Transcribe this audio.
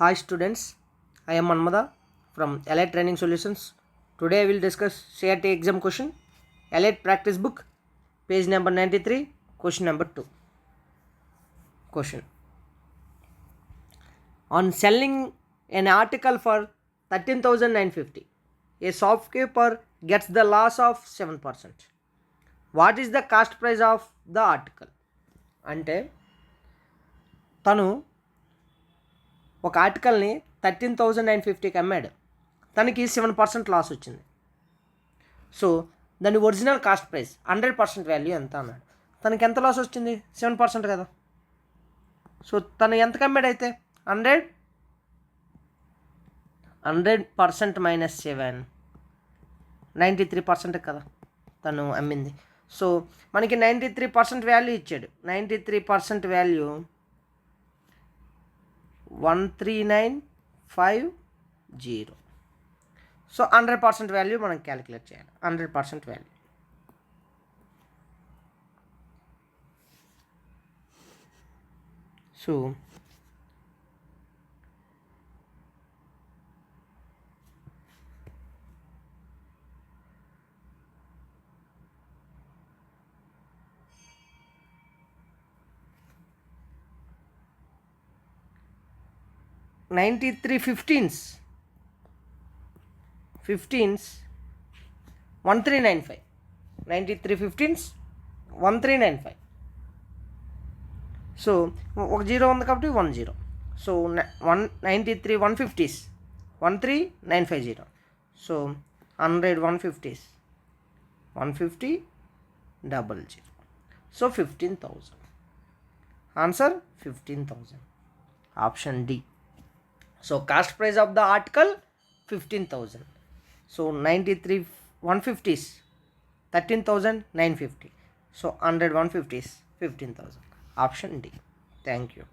Hi students, I am Manmada from Elite Training Solutions. Today I will discuss CRT exam question, Elite practice book, page number 93, question number 2. Question: on selling an article for 13,950, a shopkeeper gets the loss of 7%. What is the cost price of the article? అంటే తను ఒక ఆర్టికల్ని 13,950కి అమ్మాడు, తనకి 7% loss వచ్చింది. So దాని original cost price 100% value ఎంత అన్నాడు. తనకి ఎంత లాస్ వచ్చింది? 7% కదా. సో తను ఎంతకు అమ్మాడైతే 100% మైనస్ 7, 93% కదా తను అమ్మింది. సో మనకి 93% వాల్యూ ఇచ్చాడు. 93% వాల్యూ 13950. సో 100% వాల్యూ మనం క్యాలిక్యులేట్ చేయాలి. 100% వాల్యూ సో $93.15 1395. 93.15 1395. సో ఒక జీరో ఉంది కాబట్టి 10. So 193 150 so 100 150 150 00. So 15,000. Answer 15,000. Option D. So cost price of the article 15,000. So 93 150 13,950. So 100 150 15,000. Option D. Thank you.